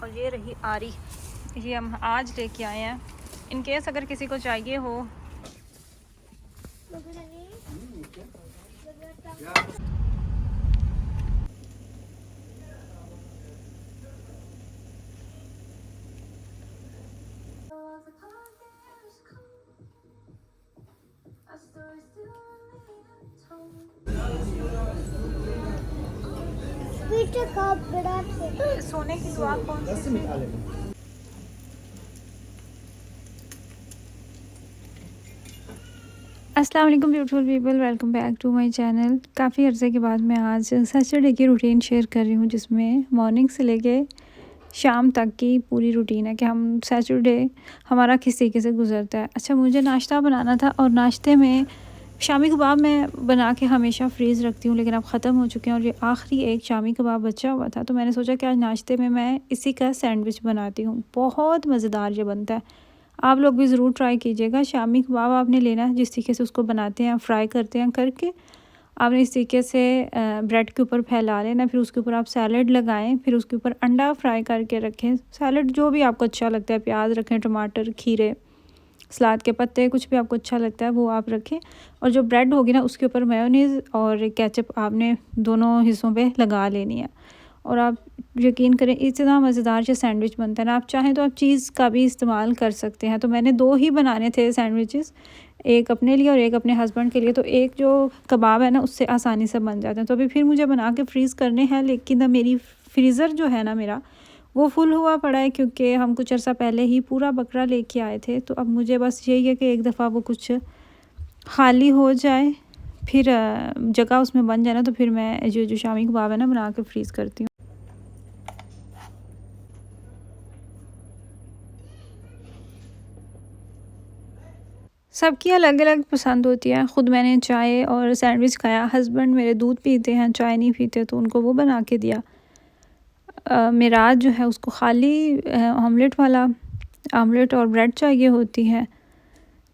और ये रही आरी, ये हम आज लेके आए हैं इन केस अगर किसी को चाहिए हो। सोने की दुआ कौन सी? अस्सलाम वालेकुम beautiful people, welcome back to my channel. काफ़ी अर्से के बाद मैं आज सैटरडे की रूटीन शेयर कर रही हूँ, जिसमें मॉर्निंग से लेके शाम तक की पूरी रूटीन है कि हम सैटरडे हमारा किस तरीके से गुजरता है। अच्छा, मुझे नाश्ता बनाना था और नाश्ते में शामी कबाब मैं बना के हमेशा फ्रीज़ रखती हूँ, लेकिन अब ख़त्म हो चुके हैं और ये आखिरी एक शामी कबाब बचा हुआ था। तो मैंने सोचा कि आज नाश्ते में मैं इसी का सैंडविच बनाती हूँ। बहुत मज़ेदार ये बनता है, आप लोग भी ज़रूर ट्राई कीजिएगा। शामी कबाब आपने लेना है, जिस तरीके से उसको बनाते हैं, फ्राई करते हैं करके आपने इस तरीके से ब्रेड के ऊपर फैला लेना। फिर उसके ऊपर आप सैलड लगाएं, फिर उसके ऊपर अंडा फ्राई करके रखें। सैलड जो भी आपको अच्छा लगता है, प्याज रखें, टमाटर, खीरे, सलाद के पत्ते, कुछ भी आपको अच्छा लगता है वो आप रखें। और जो ब्रेड होगी ना, उसके ऊपर मेयोनीज़ और केचप आपने दोनों हिस्सों पे लगा लेनी है। और आप यकीन करें, इतना मज़ेदार जो सैंडविच बनता है ना, आप चाहें तो आप चीज़ का भी इस्तेमाल कर सकते हैं। तो मैंने 2 ही बनाने थे सैंडविचेस, एक अपने लिए और एक अपने हस्बैंड के लिए। तो एक जो कबाब है ना, उससे आसानी से बन जाते हैं। तो अभी फिर मुझे बना के फ्रीज़ करने हैं, लेकिन अब मेरी फ्रीज़र जो है ना मेरा, वो फुल हुआ पड़ा है, क्योंकि हम कुछ अर्सा पहले ही पूरा बकरा लेके आए थे। तो अब मुझे बस यही है कि एक दफ़ा वो कुछ खाली हो जाए, फिर जगह उसमें बन जाए ना, तो फिर मैं जो शामी कबाब है ना बना के फ्रीज़ करती हूँ। सबकी अलग अलग पसंद होती है। ख़ुद मैंने चाय और सैंडविच खाया, हस्बैंड मेरे दूध पीते हैं, चाय नहीं पीते, तो उनको वो बना के दिया। मेराज जो है उसको खाली ऑमलेट वाला ऑमलेट और ब्रेड चाहिए होती है।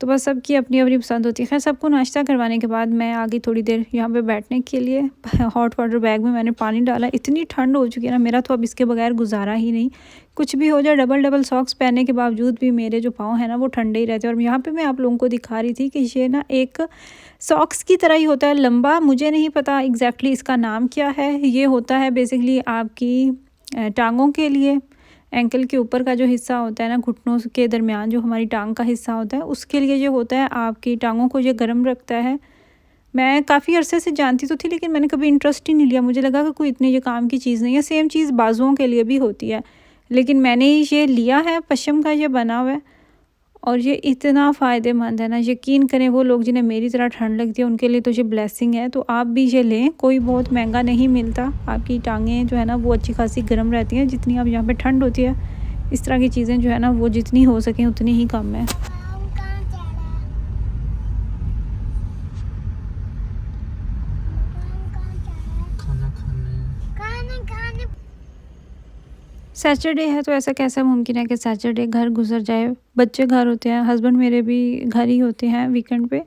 तो बस सबकी अपनी अपनी पसंद होती है। खैर, सबको नाश्ता करवाने के बाद मैं आ गई थोड़ी देर यहाँ पे बैठने के लिए। हॉट वाटर बैग में मैंने पानी डाला, इतनी ठंड हो चुकी है ना, मेरा तो अब इसके बगैर गुजारा ही नहीं। कुछ भी हो जाए, डबल डबल सॉक्स पहनने के बावजूद भी मेरे जो पाँव हैं ना वो ठंडे ही रहते हैं। और यहाँ पे मैं आप लोगों को दिखा रही थी कि ये ना एक सॉक्स की तरह ही होता है, लंबा। मुझे नहीं पता एग्जैक्टली इसका नाम क्या है। ये होता है बेसिकली आपकी टांगों के लिए, एंकल के ऊपर का जो हिस्सा होता है ना, घुटनों के दरमियान जो हमारी टांग का हिस्सा होता है, उसके लिए ये होता है। आपकी टांगों को ये गर्म रखता है। मैं काफ़ी अरसे से जानती तो थी, लेकिन मैंने कभी इंटरेस्ट ही नहीं लिया। मुझे लगा कि कोई इतने ये काम की चीज़ नहीं है। सेम चीज़ बाजुओं के लिए भी होती है, लेकिन मैंने ये लिया है, पश्म का ये बना हुआ है, और ये इतना फ़ायदेमंद है ना, यकीन करें। वो लोग जिन्हें मेरी तरह ठंड लगती है, उनके लिए तो ये ब्लेसिंग है। तो आप भी ये लें, कोई बहुत महंगा नहीं मिलता। आपकी टांगें जो है ना वो अच्छी खासी गर्म रहती हैं। जितनी अब यहाँ पे ठंड होती है, इस तरह की चीज़ें जो है ना वो जितनी हो सकें उतनी ही कम है। सैटरडे है तो ऐसा कैसा मुमकिन है कि सैटरडे घर गुजर जाए। बच्चे घर होते हैं, हस्बैंड मेरे भी घर ही होते हैं वीकेंड पे।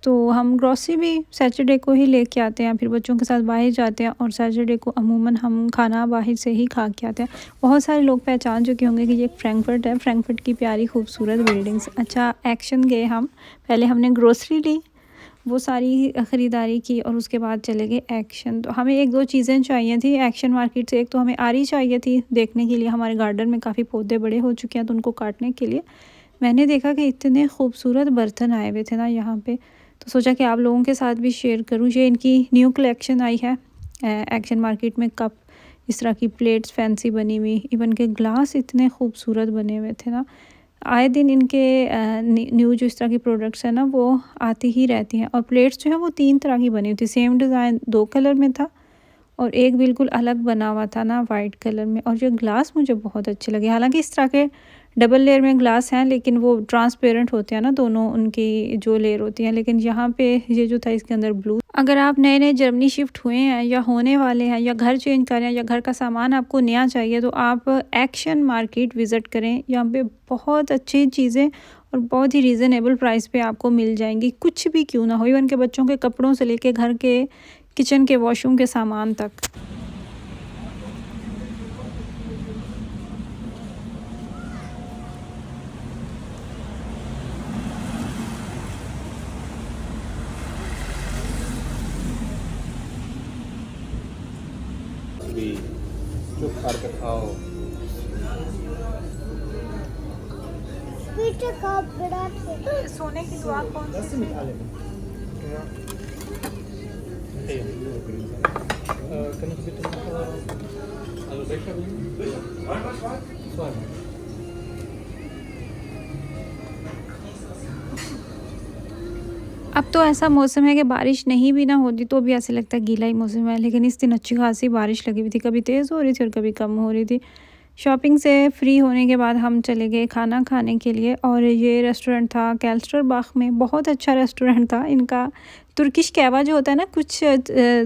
तो हम ग्रॉसरी भी सैटरडे को ही लेके आते हैं, फिर बच्चों के साथ बाहर जाते हैं। और सैटरडे को अमूमन हम खाना बाहर से ही खा के आते हैं। बहुत सारे लोग पहचान चुके होंगे कि ये एक फ्रैंकफर्ट है, फ्रैंकफर्ट की प्यारी खूबसूरत बिल्डिंग्स। अच्छा, एक्शन गए हम, पहले हमने ग्रोसरी ली, वो सारी ख़रीदारी की, और उसके बाद चले गए एक्शन। तो हमें एक दो चीज़ें चाहिए थी एक्शन मार्केट से। एक तो हमें आरी चाहिए थी देखने के लिए, हमारे गार्डन में काफ़ी पौधे बड़े हो चुके हैं, तो उनको काटने के लिए। मैंने देखा कि इतने खूबसूरत बर्तन आए हुए थे ना यहाँ पे, तो सोचा कि आप लोगों के साथ भी शेयर करूँ। ये इनकी न्यू कलेक्शन आई है एक्शन मार्केट में। कप, इस तरह की प्लेट्स फैंसी बनी हुई, इवन के ग्लास इतने खूबसूरत बने हुए थे ना। आए दिन इनके न्यू जो इस तरह की प्रोडक्ट्स हैं ना वो आती ही रहती हैं। और प्लेट्स जो है वो 3 तरह की बनी हुई थी। सेम डिज़ाइन 2 कलर में था, और एक बिल्कुल अलग बना हुआ था ना वाइट कलर में। और ये ग्लास मुझे बहुत अच्छे लगे। हालांकि इस तरह के डबल लेयर में ग्लास हैं, लेकिन वो ट्रांसपेरेंट होते हैं ना, दोनों उनकी जो लेयर होती हैं। लेकिन यहाँ पे ये जो था, इसके अंदर ब्लू। अगर आप नए नए जर्मनी शिफ्ट हुए हैं या होने वाले हैं, या घर चेंज कर रहे हैं, या घर का सामान आपको नया चाहिए, तो आप एक्शन मार्केट विज़िट करें। यहाँ पे बहुत अच्छी चीज़ें और बहुत ही रीज़नेबल प्राइस पे आपको मिल जाएंगी, कुछ भी क्यों ना हो। इवन के बच्चों के कपड़ों से लेके घर के किचन के वॉशरूम के सामान तक। Oh. सोने की दुआ कौन सी थी? Kan ik bitte noch also welcher zweimal. अब तो ऐसा मौसम है कि बारिश नहीं भी ना होती तो भी ऐसे लगता है गीला ही मौसम है, लेकिन इस दिन अच्छी खासी बारिश लगी हुई थी, कभी तेज़ हो रही थी और कभी कम हो रही थी। शॉपिंग से फ्री होने के बाद हम चले गए खाना खाने के लिए, और ये रेस्टोरेंट था कैल्स्टरबाग में। बहुत अच्छा रेस्टोरेंट था इनका। तुर्किश कहवा जो होता है ना, कुछ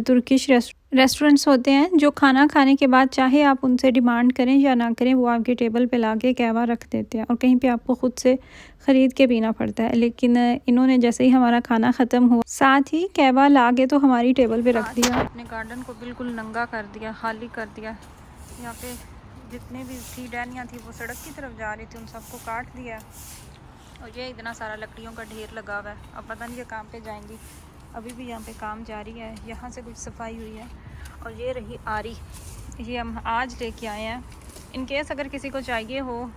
तुर्किश रेस्टोरेंट्स होते हैं जो खाना खाने के बाद चाहे आप उनसे डिमांड करें या ना करें, वो आपके टेबल पे लाके कहवा रख देते हैं और कहीं पे आपको ख़ुद से ख़रीद के पीना पड़ता है। लेकिन इन्होंने जैसे ही हमारा खाना ख़त्म हुआ साथ ही कहवा ला के तो हमारी टेबल पे रख दिया। अपने गार्डन को बिल्कुल नंगा कर दिया, खाली कर दिया। यहाँ पे जितने भी थी डैनियाँ थी वो सड़क की तरफ जा रही थी, उन सबको काट दिया। और ये इतना सारा लकड़ियों का ढेर लगा हुआ है, अब पता नहीं ये कहाँ पे जाएंगी। अभी भी यहाँ पे काम जारी है। यहाँ से कुछ सफाई हुई है। और ये रही आरी, ये हम आज लेके आए हैं। इन केस अगर किसी को चाहिए हो,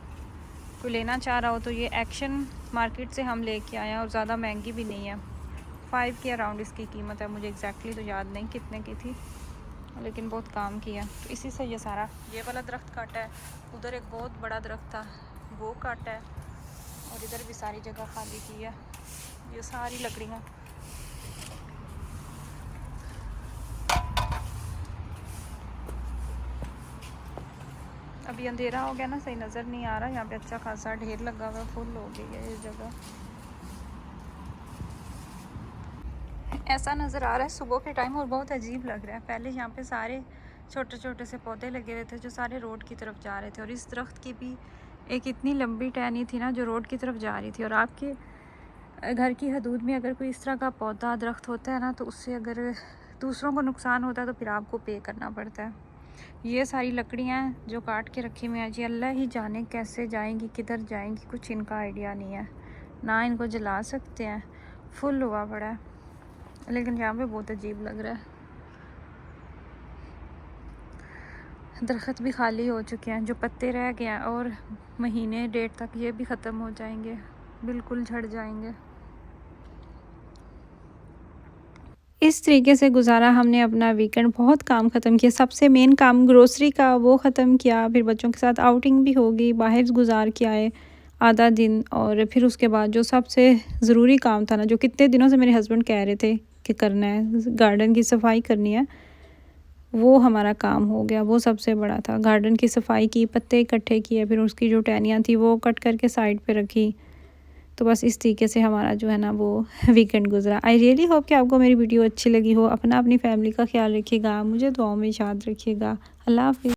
कोई लेना चाह रहा हो, तो ये एक्शन मार्केट से हम लेके आए हैं और ज़्यादा महंगी भी नहीं है। 5 के अराउंड इसकी कीमत है, मुझे एग्जैक्टली तो याद नहीं कितने की थी, लेकिन बहुत काम किया। तो इसी से ये सारा, ये वाला दरख्त काटा है, उधर एक बहुत बड़ा दरख्त था वो काटा है, और इधर भी सारी जगह खाली की है। ये सारी लकड़ियाँ अभी अंधेरा हो गया ना, सही नज़र नहीं आ रहा। यहाँ पे अच्छा खासा ढेर लगा हुआ, फुल हो गई है ये जगह। ऐसा नज़र आ रहा है सुबह के टाइम और बहुत अजीब लग रहा है। पहले यहाँ पे सारे छोटे छोटे से पौधे लगे हुए थे जो सारे रोड की तरफ जा रहे थे, और इस दरख्त की भी एक इतनी लंबी टहनी थी ना जो रोड की तरफ जा रही थी। और आपके घर की हदूद में अगर कोई इस तरह का पौधा दरख्त होता है ना, तो उससे अगर दूसरों को नुकसान होता है तो फिर आपको पे करना पड़ता है। ये सारी लकड़ियाँ जो काट के रखी हुई हैं जी, अल्लाह ही जाने कैसे जाएंगी, किधर जाएंगी, कुछ इनका आइडिया नहीं है। ना इनको जला सकते हैं, फुल हुआ पड़ा है। लेकिन यहाँ पे बहुत अजीब लग रहा है। दरख्त भी खाली हो चुके हैं, जो पत्ते रह गए हैं और महीने डेट तक ये भी ख़त्म हो जाएंगे, बिल्कुल झड़ जाएंगे। इस तरीके से गुजारा हमने अपना वीकेंड। बहुत काम ख़त्म किया, सबसे मेन काम ग्रोसरी का वो ख़त्म किया, फिर बच्चों के साथ आउटिंग भी होगी, बाहर गुजार के आए आधा दिन। और फिर उसके बाद जो सबसे ज़रूरी काम था ना, जो कितने दिनों से मेरे हस्बैंड कह रहे थे कि करना है, गार्डन की सफाई करनी है, वो हमारा काम हो गया। वो सबसे बड़ा था, गार्डन की सफाई की, पत्ते इकट्ठे किए, फिर उसकी जो टहनियाँ थी वो कट करके साइड पे रखी। तो बस इस तरीके से हमारा जो है ना वो वीकेंड गुजरा। आई रियली होप कि आपको मेरी वीडियो अच्छी लगी हो। अपनी फैमिली का ख्याल रखिएगा, मुझे दुआओं में याद रखिएगा। अल्लाह हाफ़िज़।